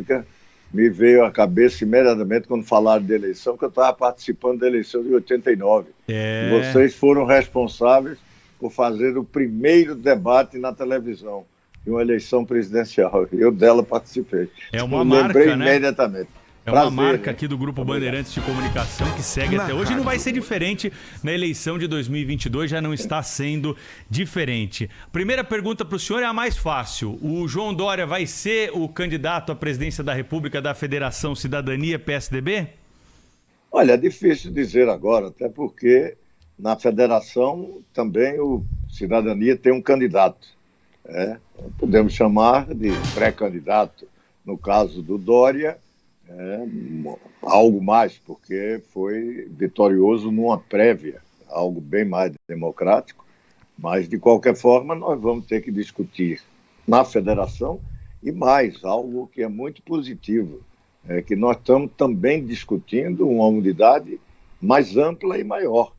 República, me veio à cabeça imediatamente quando falaram de eleição, que eu estava participando da eleição de 89. E vocês foram responsáveis por fazer o primeiro debate na televisão de uma eleição presidencial. Eu dela participei. É uma eu marca, lembrei né? imediatamente. É Prazer, uma marca hein? aqui do Grupo Bandeirantes de Comunicação que segue até hoje e não vai ser diferente na eleição de 2022, já não está sendo diferente. Primeira pergunta para o senhor é a mais fácil. O João Dória vai ser o candidato à presidência da República da Federação Cidadania PSDB? Olha, é difícil dizer agora, até porque na federação também o Cidadania tem um candidato. Podemos chamar de pré-candidato. No caso do Dória, algo mais, porque foi vitorioso numa prévia, algo bem mais democrático, mas de qualquer forma nós vamos ter que discutir na federação e mais, algo que é muito positivo, é que nós estamos também discutindo uma unidade mais ampla e maior,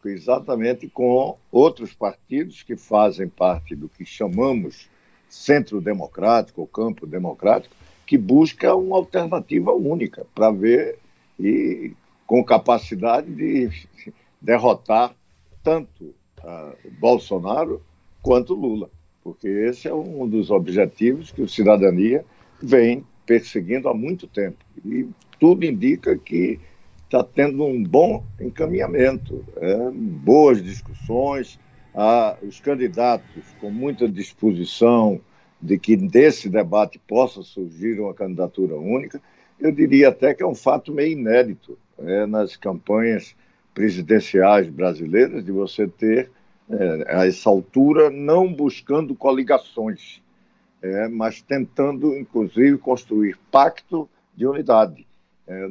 exatamente com outros partidos que fazem parte do que chamamos centro democrático ou campo democrático, que busca uma alternativa única para ver e com capacidade de derrotar tanto Bolsonaro quanto Lula, porque esse é um dos objetivos que o Cidadania vem perseguindo há muito tempo. E tudo indica que está tendo um bom encaminhamento, boas discussões, os candidatos com muita disposição de que desse debate possa surgir uma candidatura única. Eu diria até que é um fato meio inédito nas campanhas presidenciais brasileiras, de você ter, a essa altura, não buscando coligações, mas tentando, inclusive, construir pacto de unidade.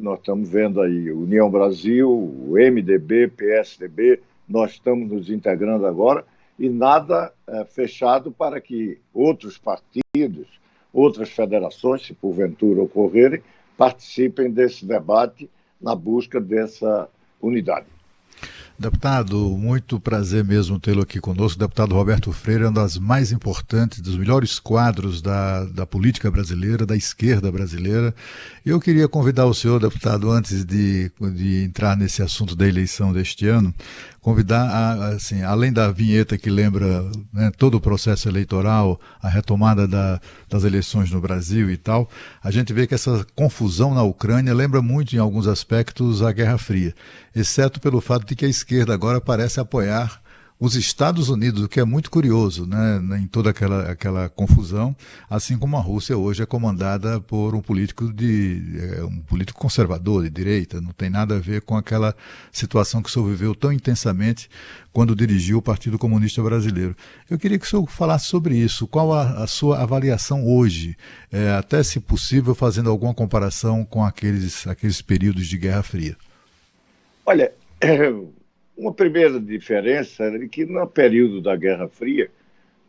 Nós estamos vendo aí União Brasil, o MDB, PSDB, nós estamos nos integrando agora, e nada fechado para que outros partidos, outras federações, se porventura ocorrerem, participem desse debate na busca dessa unidade. Deputado, muito prazer mesmo tê-lo aqui conosco. O deputado Roberto Freire é um das mais importantes, dos melhores quadros da política brasileira, da esquerda brasileira. Eu queria convidar o senhor, deputado, antes de entrar nesse assunto da eleição deste ano, convidar, assim, além da vinheta que lembra, né, todo o processo eleitoral, a retomada das eleições no Brasil e tal, a gente vê que essa confusão na Ucrânia lembra muito, em alguns aspectos, a Guerra Fria, exceto pelo fato de que a esquerda agora parece apoiar os Estados Unidos, o que é muito curioso, né, em toda aquela confusão, assim como a Rússia hoje é comandada por um político conservador, de direita, não tem nada a ver com aquela situação que o senhor viveu tão intensamente quando dirigiu o Partido Comunista Brasileiro. Eu queria que o senhor falasse sobre isso, qual a sua avaliação hoje, até se possível fazendo alguma comparação com aqueles períodos de Guerra Fria. Olha, uma primeira diferença era que no período da Guerra Fria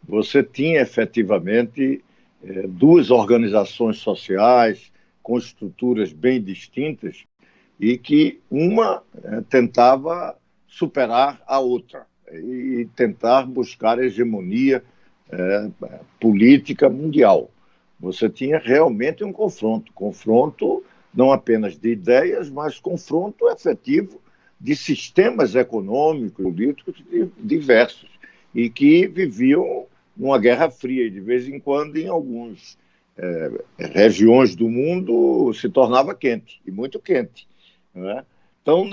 você tinha efetivamente duas organizações sociais com estruturas bem distintas e que uma tentava superar a outra e tentar buscar a hegemonia política mundial. Você tinha realmente um confronto não apenas de ideias, mas confronto efetivo de sistemas econômicos e políticos diversos e que viviam numa Guerra Fria e, de vez em quando, em algumas regiões do mundo, se tornava quente, e muito quente. Né? Então,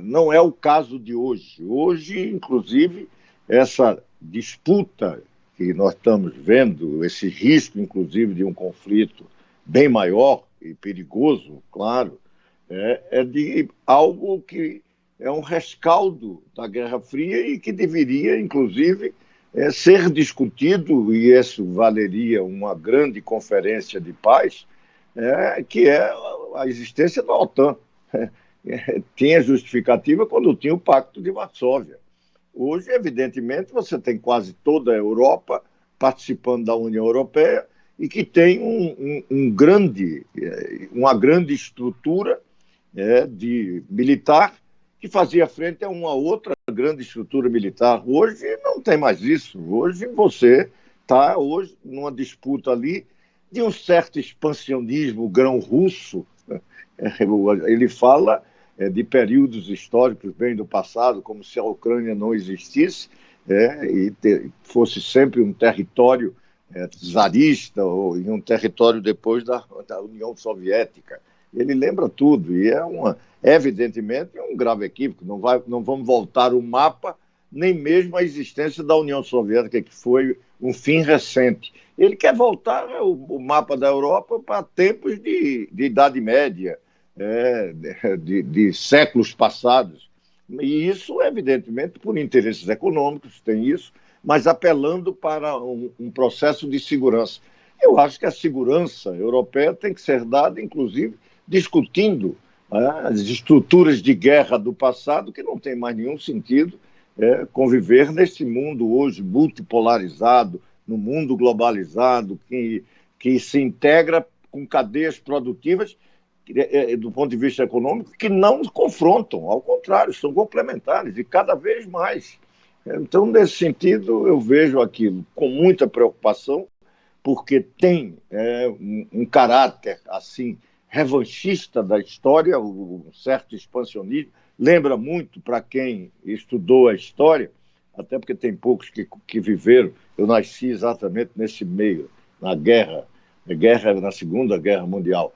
não é o caso de hoje. Hoje, inclusive, essa disputa que nós estamos vendo, esse risco, inclusive, de um conflito bem maior e perigoso, claro, é de algo que é um rescaldo da Guerra Fria e que deveria, inclusive, ser discutido, e isso valeria uma grande conferência de paz, que é a existência da OTAN. Tinha justificativa quando tinha o Pacto de Varsóvia. Hoje, evidentemente, você tem quase toda a Europa participando da União Europeia e que tem uma grande estrutura de militar que fazia frente a uma outra grande estrutura militar. Hoje não tem mais isso. Hoje você está numa disputa ali de um certo expansionismo grão-russo. Ele fala de períodos históricos bem do passado, como se a Ucrânia não existisse, fosse sempre um território czarista ou em um território depois da União Soviética. Ele lembra tudo e evidentemente um grave equívoco. Não vamos voltar o mapa, nem mesmo a existência da União Soviética, que foi um fim recente. Ele quer voltar o mapa da Europa para tempos de Idade Média, de séculos passados. E isso, evidentemente, por interesses econômicos, tem isso, mas apelando para um processo de segurança. Eu acho que a segurança europeia tem que ser dada, inclusive, discutindo as estruturas de guerra do passado, que não tem mais nenhum sentido conviver nesse mundo hoje multipolarizado, no mundo globalizado, que se integra com cadeias produtivas, do ponto de vista econômico, que não confrontam, ao contrário, são complementares e cada vez mais. Então, nesse sentido, eu vejo aquilo com muita preocupação, porque tem um caráter assim revanchista da história, um certo expansionismo. Lembra muito, para quem estudou a história, até porque tem poucos que viveram. Eu nasci exatamente nesse meio, na Segunda Guerra Mundial.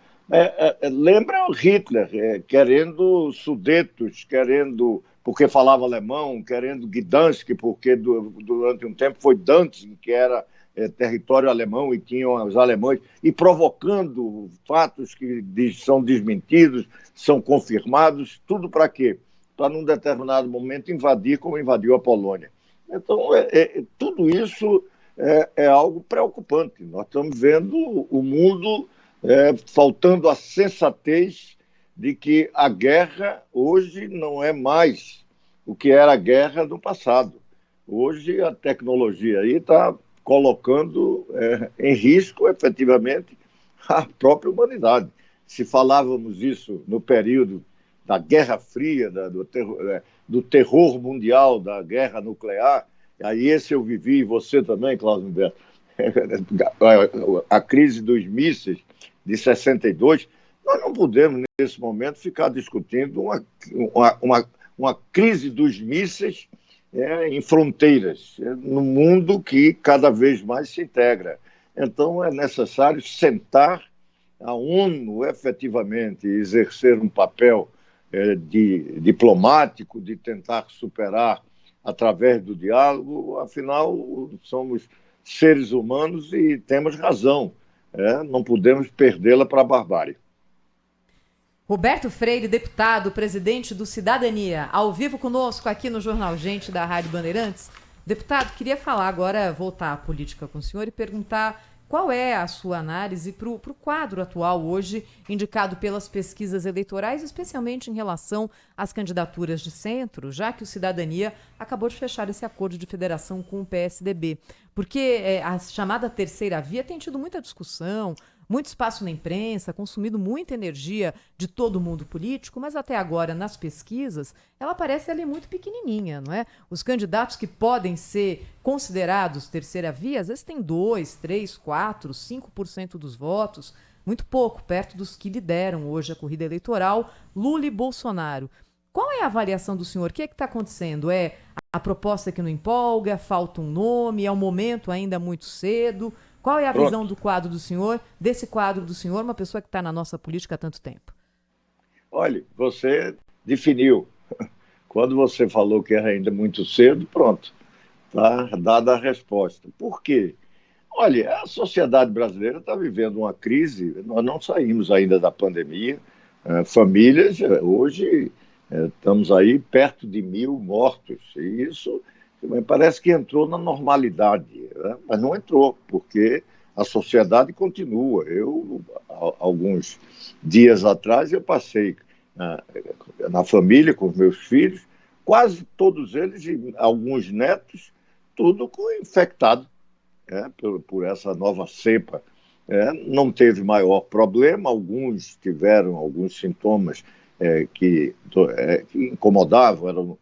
Lembra Hitler querendo Sudetos, porque falava alemão, querendo Gdansk, porque durante um tempo foi Danzig, que era território alemão e tinham os alemães, e provocando fatos que são desmentidos, são confirmados, tudo para quê? Para, num determinado momento, invadir como invadiu a Polônia. Então, tudo isso é algo preocupante. Nós estamos vendo o mundo faltando a sensatez de que a guerra hoje não é mais o que era a guerra do passado. Hoje a tecnologia aí está colocando em risco, efetivamente, a própria humanidade. Se falávamos isso no período da Guerra Fria, do terror mundial, da guerra nuclear, aí esse eu vivi, e você também, Cláudio Humberto, a crise dos mísseis de 62, nós não podemos, nesse momento, ficar discutindo uma crise dos mísseis em fronteiras, no mundo que cada vez mais se integra. Então, é necessário sentar a ONU efetivamente exercer um papel diplomático, de tentar superar através do diálogo. Afinal, somos seres humanos e temos razão. Não podemos perdê-la para a barbárie. Roberto Freire, deputado, presidente do Cidadania, ao vivo conosco aqui no Jornal Gente da Rádio Bandeirantes. Deputado, queria falar agora, voltar à política com o senhor e perguntar qual é a sua análise para o quadro atual hoje, indicado pelas pesquisas eleitorais, especialmente em relação às candidaturas de centro, já que o Cidadania acabou de fechar esse acordo de federação com o PSDB. Porque a chamada terceira via tem tido muita discussão, muito espaço na imprensa, consumido muita energia de todo mundo político, mas até agora, nas pesquisas, ela parece ali muito pequenininha, não é? Os candidatos que podem ser considerados terceira via, às vezes têm 2, 3, 4, 5% dos votos, muito pouco, perto dos que lideram hoje a corrida eleitoral, Lula e Bolsonaro. Qual é a avaliação do senhor? O que é que está acontecendo? É a proposta que não empolga? Falta um nome? É um momento ainda muito cedo? Qual é a visão do quadro do senhor, desse quadro do senhor, uma pessoa que está na nossa política há tanto tempo? Olha, você definiu. Quando você falou que era ainda muito cedo, pronto, está dada a resposta. Por quê? Olha, a sociedade brasileira está vivendo uma crise, nós não saímos ainda da pandemia, famílias, hoje estamos aí perto de 1.000 mortos, e isso parece que entrou na normalidade, né? Mas não entrou, porque a sociedade continua. Alguns dias atrás, eu passei na família com meus filhos, quase todos eles, e alguns netos, tudo infectado por essa nova cepa. Não teve maior problema, alguns tiveram alguns sintomas que incomodavam,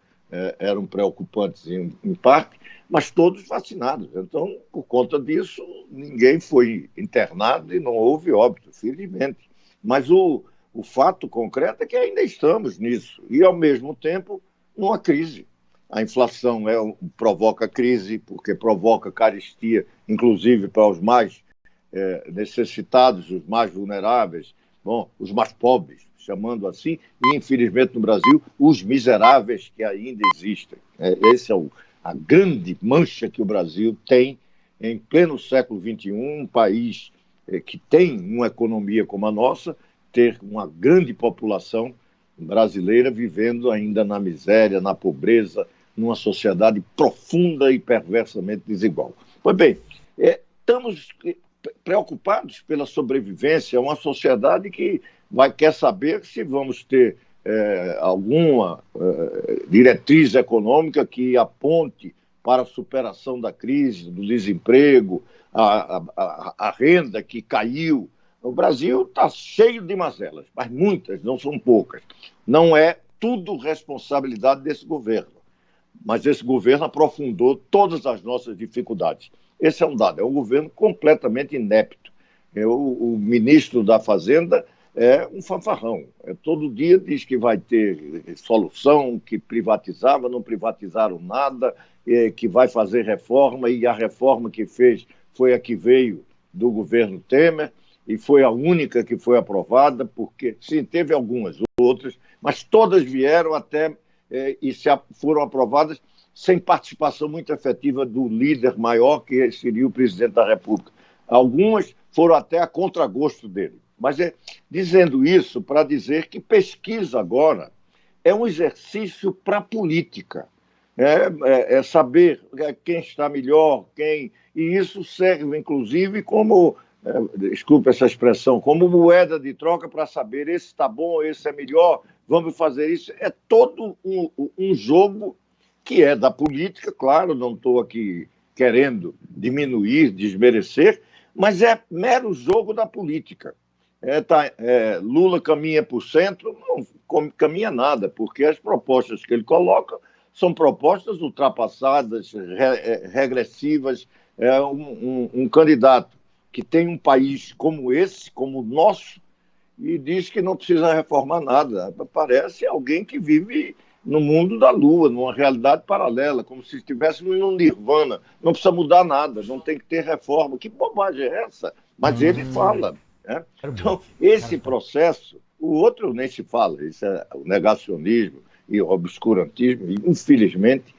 eram preocupantes em parte, mas todos vacinados. Então, por conta disso, ninguém foi internado e não houve óbito, felizmente. Mas o fato concreto é que ainda estamos nisso e, ao mesmo tempo, numa crise. A inflação provoca crise, porque provoca carestia, inclusive para os mais necessitados, os mais vulneráveis, os mais pobres, chamando assim, e, infelizmente, no Brasil, os miseráveis que ainda existem. Essa é a grande mancha que o Brasil tem em pleno século XXI, um país que tem uma economia como a nossa, ter uma grande população brasileira vivendo ainda na miséria, na pobreza, numa sociedade profunda e perversamente desigual. Pois bem, estamos preocupados pela sobrevivência, uma sociedade que quer saber se vamos ter alguma diretriz econômica que aponte para a superação da crise, do desemprego, a renda que caiu. O Brasil está cheio de mazelas, mas muitas, não são poucas. Não é tudo responsabilidade desse governo, mas esse governo aprofundou todas as nossas dificuldades. Esse é um dado, é um governo completamente inepto. O ministro da Fazenda é um fanfarrão. Todo dia diz que vai ter solução, que privatizava, não privatizaram nada, que vai fazer reforma, e a reforma que fez foi a que veio do governo Temer, e foi a única que foi aprovada, porque, sim, teve algumas outras, mas todas vieram até foram aprovadas sem participação muito efetiva do líder maior, que seria o presidente da República. Algumas foram até a contragosto dele. Mas dizendo isso para dizer que pesquisa agora é um exercício para a política. É saber quem está melhor, e isso serve, inclusive, como, desculpe essa expressão, como moeda de troca para saber esse está bom, esse é melhor, vamos fazer isso. É todo um jogo que é da política, claro, não estou aqui querendo diminuir, desmerecer, mas é mero jogo da política. Lula caminha para o centro, não caminha nada, porque as propostas que ele coloca são propostas ultrapassadas, regressivas. Um candidato que tem um país como esse, como o nosso, e diz que não precisa reformar nada. Parece alguém que vive no mundo da lua, numa realidade paralela, como se estivéssemos num nirvana. Não precisa mudar nada, não tem que ter reforma. Que bobagem é essa? Mas ele fala. Então, esse processo, o outro nem se fala, isso é o negacionismo e o obscurantismo, e, infelizmente,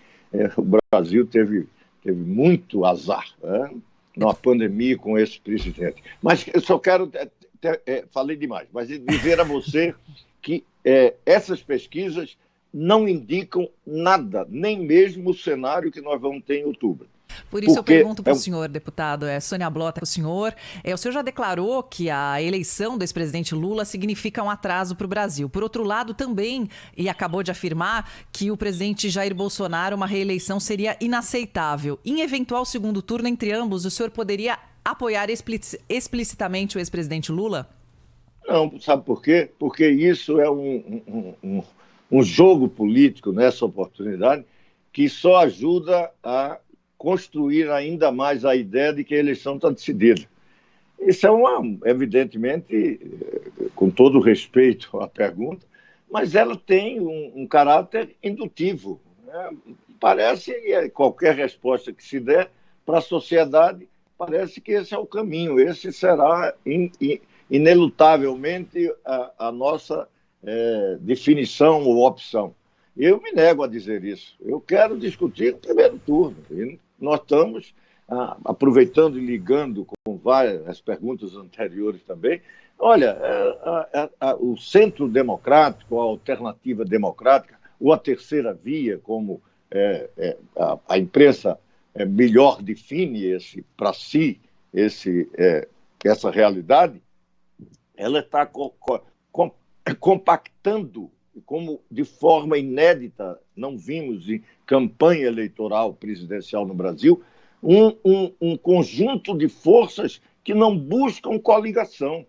o Brasil teve muito azar numa pandemia com esse presidente. Mas eu só quero, falei demais, mas dizer a você que essas pesquisas não indicam nada, nem mesmo o cenário que nós vamos ter em outubro. Por isso eu pergunto para o senhor, deputado, Sônia Blota, o senhor já declarou que a eleição do ex-presidente Lula significa um atraso para o Brasil. Por outro lado, também, e acabou de afirmar que o presidente Jair Bolsonaro, uma reeleição seria inaceitável. Em eventual segundo turno entre ambos, o senhor poderia apoiar explicitamente o ex-presidente Lula? Não, sabe por quê? Porque isso é um jogo político nessa oportunidade que só ajuda a construir ainda mais a ideia de que a eleição está decidida. Isso é evidentemente, com todo respeito à pergunta, mas ela tem um caráter indutivo. Parece que qualquer resposta que se der para a sociedade, parece que esse é o caminho, esse será inelutavelmente a nossa definição ou opção. Eu me nego a dizer isso. Eu quero discutir o primeiro turno. E nós estamos aproveitando e ligando com várias perguntas anteriores também. Olha, o centro democrático, a alternativa democrática, ou a terceira via, como a imprensa melhor define para si essa realidade, ela está compactando, como de forma inédita, não vimos em campanha eleitoral presidencial no Brasil, um conjunto de forças que não buscam coligação.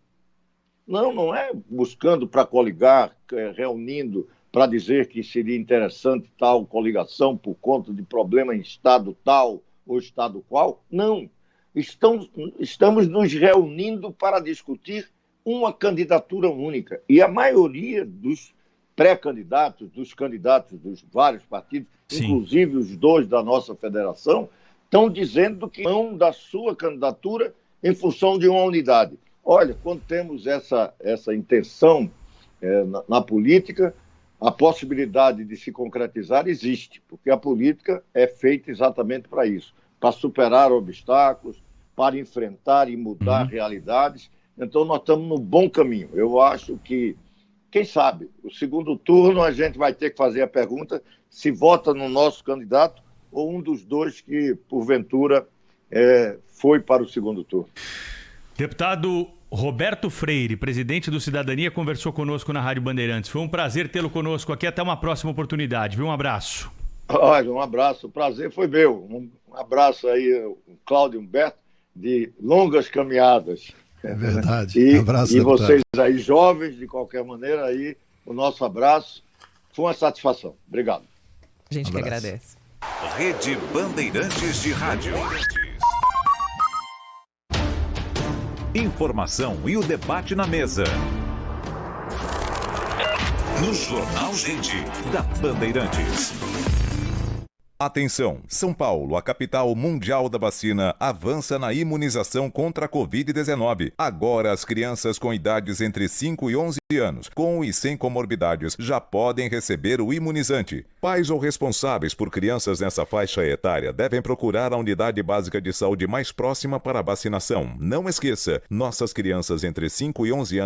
Não é buscando para coligar, reunindo para dizer que seria interessante tal coligação por conta de problema em estado tal ou estado qual. Não. Estamos nos reunindo para discutir uma candidatura única. E a maioria dos pré-candidatos, dos candidatos dos vários partidos, sim, inclusive os 2 da nossa federação, estão dizendo que não da sua candidatura em função de uma unidade. Olha, quando temos essa intenção na política, a possibilidade de se concretizar existe, porque a política é feita exatamente para isso, para superar obstáculos, para enfrentar e mudar realidades. Então, nós estamos no bom caminho. Eu acho que, quem sabe, o segundo turno a gente vai ter que fazer a pergunta se vota no nosso candidato ou um dos 2 que, porventura, foi para o segundo turno. Deputado Roberto Freire, presidente do Cidadania, conversou conosco na Rádio Bandeirantes. Foi um prazer tê-lo conosco aqui. Até uma próxima oportunidade, viu? Um abraço. Olha, um abraço. O prazer foi meu. Um abraço aí, o Cláudio Humberto, de longas caminhadas. É verdade. E, abraço, e deputado. vocês aí, jovens, de qualquer maneira, aí, o nosso abraço. Foi uma satisfação. Obrigado. A gente que agradece. Rede Bandeirantes de Rádio. Informação e o debate na mesa. No Jornal Gente, da Bandeirantes. Atenção! São Paulo, a capital mundial da vacina, avança na imunização contra a Covid-19. Agora, as crianças com idades entre 5 e 11 anos, com e sem comorbidades, já podem receber o imunizante. Pais ou responsáveis por crianças nessa faixa etária devem procurar a unidade básica de saúde mais próxima para a vacinação. Não esqueça, nossas crianças entre 5 e 11 anos